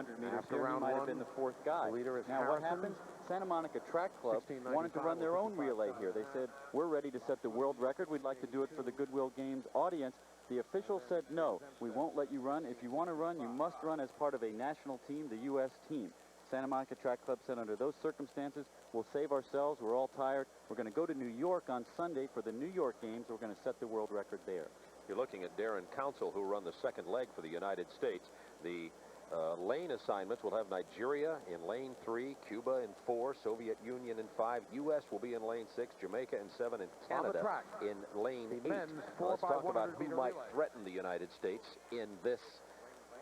100 meters After here, he round might have one, been the fourth guy. the leader is Now what Harrison. happens? Santa Monica Track Club wanted to run their own relay here. They said, we're ready to set the world record. We'd like to do it for the Goodwill Games audience. The officials said, no, we won't let you run. If you want to run, you must run as part of a national team, the U.S. team. Santa Monica Track Club said, under those circumstances, we'll save ourselves. We're all tired. We're going to go to New York on Sunday for the New York Games. We're going to set the world record there. You're looking at Darren Council, who run the second leg for the United States. The lane assignments will have Nigeria in lane 3, Cuba in 4, Soviet Union in 5, U.S. will be in lane 6, Jamaica in 7, and Canada in lane 8. Let's talk about who might threaten the United States in this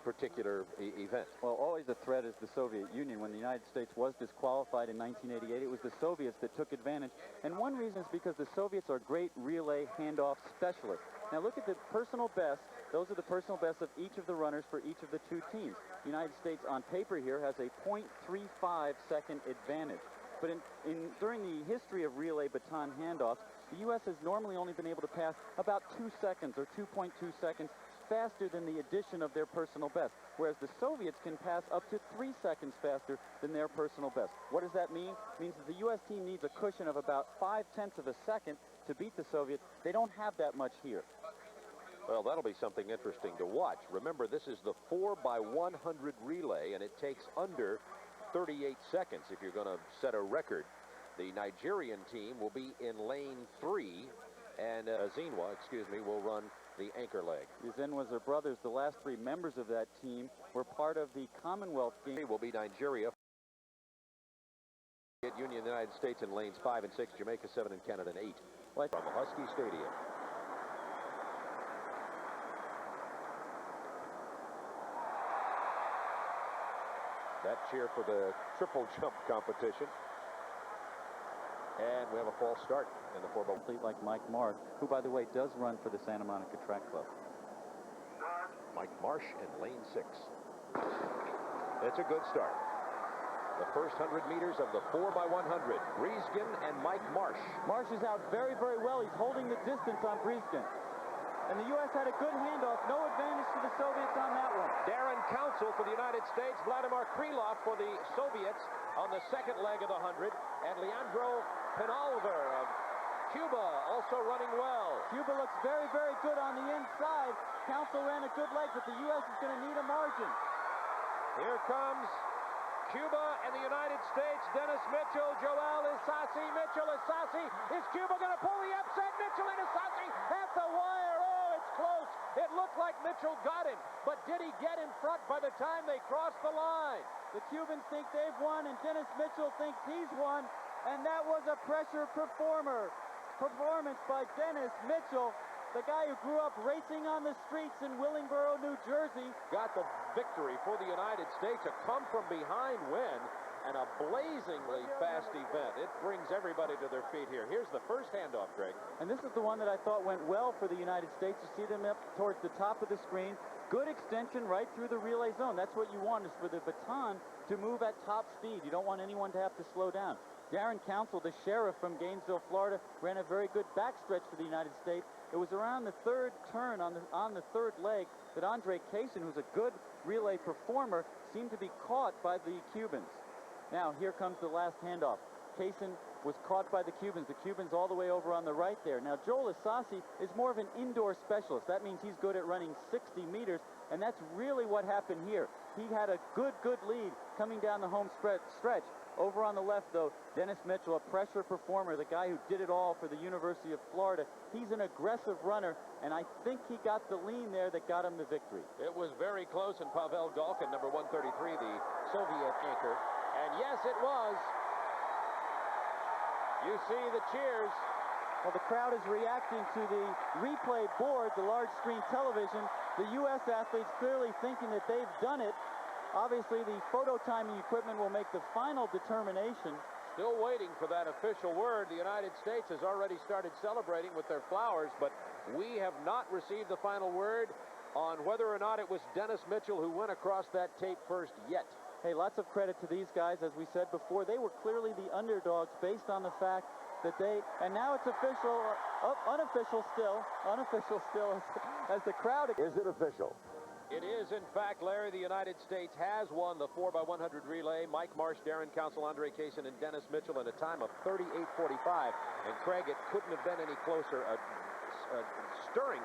particular event. Well, always a threat is the Soviet Union. When the United States was disqualified in 1988, it was the Soviets that took advantage. And one reason is because the Soviets are great relay handoff specialists. Now look at the personal best. Those are the personal bests of each of the runners for each of the two teams. The United States on paper here has a 0.35 second advantage. But during the history of relay baton handoffs, the U.S. has normally only been able to pass about 2 seconds or 2.2 seconds faster than the addition of their personal best, whereas the Soviets can pass up to 3 seconds faster than their personal best. What does that mean? It means that the U.S. team needs a cushion of about 0.5 of a second to beat the Soviets. They don't have that much here. Well, that'll be something interesting to watch. Remember, this is the 4x100 relay, and it takes under 38 seconds if you're going to set a record. The Nigerian team will be in lane 3, and Zinwa, will run the anchor leg. The Zinwas are brothers. The last 3 members of that team were part of the Commonwealth Games. Will be Nigeria, Union, the United States in lanes 5 and 6, Jamaica 7 and Canada 8. From the Husky Stadium. That cheer for the triple jump competition. And we have a false start in the 4x100. Like Mike Marsh, who, by the way, does run for the Santa Monica Track Club. Mike Marsh in lane 6. It's a good start. The first 100 meters of the 4x100. Briesgen and Mike Marsh. Marsh is out very, very well. He's holding the distance on Briesgen. And the U.S. had a good handoff. No advantage to the Soviets on that one. Darren Council for the United States. Vladimir Krylov for the Soviets on the second leg of the 100. And Leandro Penalver of Cuba also running well. Cuba looks very, very good on the inside. Council ran a good leg, but the U.S. is going to need a margin. Here comes Cuba and the United States. Dennis Mitchell, Joel Isasi. Mitchell, Isasi. Is Cuba going to pull the upset? Mitchell and Isasi at the wire. Oh, it's close. It looked like Mitchell got him, but did he get in front by the time they crossed the line? The Cubans think they've won, and Dennis Mitchell thinks he's won, and that was a pressure performance by Dennis Mitchell, the guy who grew up racing on the streets in Willingboro, New Jersey. Got the victory for the United States, a come-from-behind win, and a blazingly fast event. It brings everybody to their feet here. Here's the first handoff, Greg. And this is the one that I thought went well for the United States. You see them up towards the top of the screen. Good extension right through the relay zone. That's what you want, is for the baton to move at top speed. You don't want anyone to have to slow down. Darren Council, the sheriff from Gainesville, Florida, ran a very good backstretch for the United States. It was around the third turn on the third leg that Andre Kaysen, who's a good relay performer, seemed to be caught by the Cubans. Now, here comes the last handoff. Kaysen was caught by the Cubans. The Cubans all the way over on the right there. Now, Joel Isasi is more of an indoor specialist. That means he's good at running 60 meters, and that's really what happened here. He had a good lead coming down the home stretch. Over on the left, though, Dennis Mitchell, a pressure performer, the guy who did it all for the University of Florida. He's an aggressive runner, and I think he got the lean there that got him the victory. It was very close, and Pavel Galkin, number 133, the Soviet anchor. And yes, it was. You see the cheers. Well, the crowd is reacting to the replay board, the large screen television. The U.S. athletes clearly thinking that they've done it. Obviously, the photo timing equipment will make the final determination. Still waiting for that official word. The United States has already started celebrating with their flowers, but we have not received the final word on whether or not it was Dennis Mitchell who went across that tape first yet. Hey, lots of credit to these guys. As we said before, they were clearly the underdogs based on the fact that they, and now it's official, unofficial still, as the crowd. Is it official? It is, in fact, Larry, the United States has won the 4x100 relay. Mike Marsh, Darren Council, Andre Kaysen, and Dennis Mitchell in a time of 38:45. And Craig, it couldn't have been any closer. A stirring